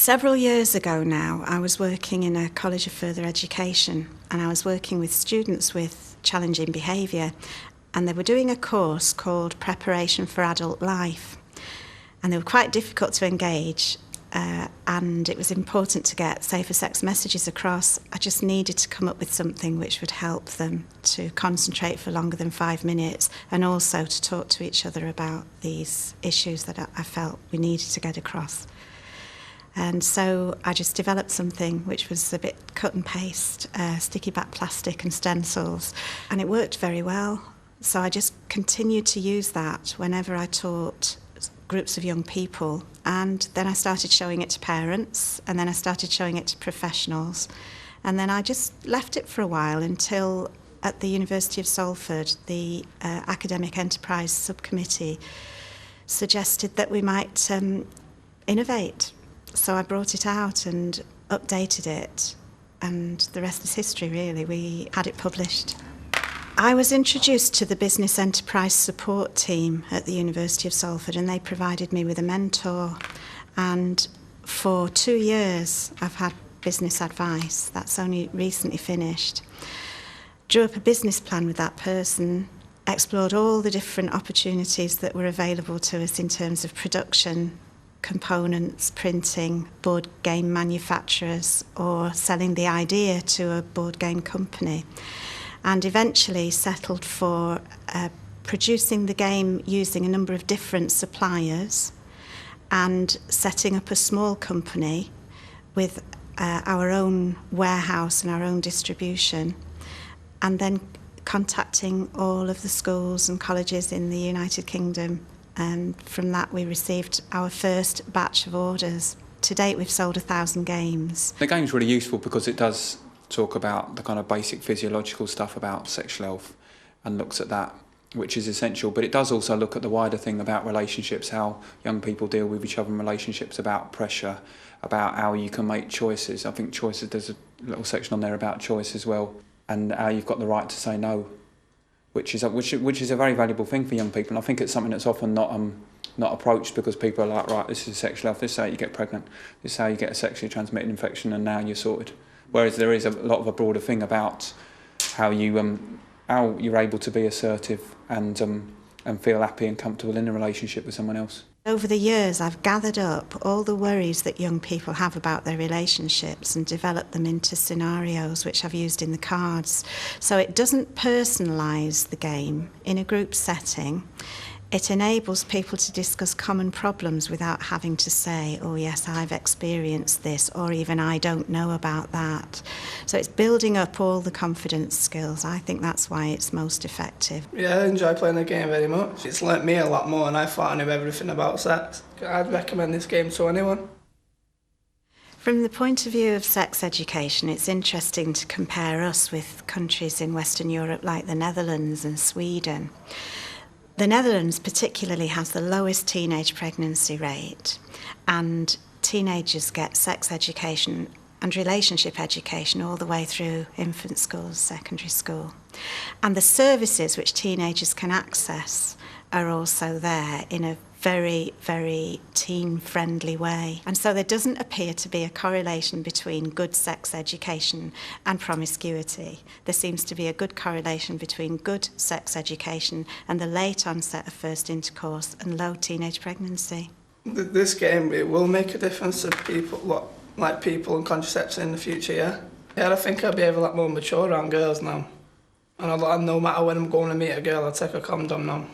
Several years ago now, I was working in a college of further education, and I was working with students with challenging behaviour, and they were doing a course called Preparation for Adult Life, and they were quite difficult to engage, and it was important to get safer sex messages across. I just needed to come up with something which would help them to concentrate for longer than 5 minutes, and also to talk to each other about these issues that I felt we needed to get across. And so I just developed something which was a bit cut and paste, sticky back plastic and stencils, and it worked very well. So I just continued to use that whenever I taught groups of young people, and then I started showing it to parents, and then I started showing it to professionals, and then I just left it for a while until at the University of Salford, the Academic Enterprise Subcommittee suggested that we might innovate. So I brought it out and updated it, and the rest is history, really. We had it published. I was introduced to the Business Enterprise Support Team at the University of Salford, and they provided me with a mentor. And for 2 years, I've had business advice. That's only recently finished. Drew up a business plan with that person, explored all the different opportunities that were available to us in terms of production, components, printing, board game manufacturers, or selling the idea to a board game company, and eventually settled for producing the game using a number of different suppliers and setting up a small company with our own warehouse and our own distribution, and then contacting all of the schools and colleges in the United Kingdom. And from that we received our first batch of orders. To date we've sold 1,000 games. The game's really useful because it does talk about the kind of basic physiological stuff about sexual health and looks at that, which is essential, but it does also look at the wider thing about relationships, how young people deal with each other in relationships, about pressure, about how you can make choices. I think choices, there's a little section on there about choice as well, and how you've got the right to say no, which is a very valuable thing for young people. And I think it's something that's often not approached, because people are like, right, this is sexual health, this is how you get pregnant, this is how you get a sexually transmitted infection, and now you're sorted. Whereas there is a lot of a broader thing about how you're able to be assertive and feel happy and comfortable in a relationship with someone else. Over the years, I've gathered up all the worries that young people have about their relationships and developed them into scenarios which I've used in the cards. So it doesn't personalise the game in a group setting. It enables people to discuss common problems without having to say, oh yes, I've experienced this, or even I don't know about that. So it's building up all the confidence skills. I think that's why it's most effective. Yeah, I enjoy playing the game very much. It's learnt me a lot more, and I thought I knew everything about sex. I'd recommend this game to anyone. From the point of view of sex education, it's interesting to compare us with countries in Western Europe like the Netherlands and Sweden. The Netherlands particularly has the lowest teenage pregnancy rate, and teenagers get sex education and relationship education all the way through infant schools, secondary school. And the services which teenagers can access are also there in a very, very teen-friendly way. And so there doesn't appear to be a correlation between good sex education and promiscuity. There seems to be a good correlation between good sex education and the late onset of first intercourse and low teenage pregnancy. This game, it will make a difference to people, like people and contraception in the future, yeah? Yeah, I think I'll be a lot more mature around girls now. And no matter when I'm going to meet a girl, I'll take a condom now.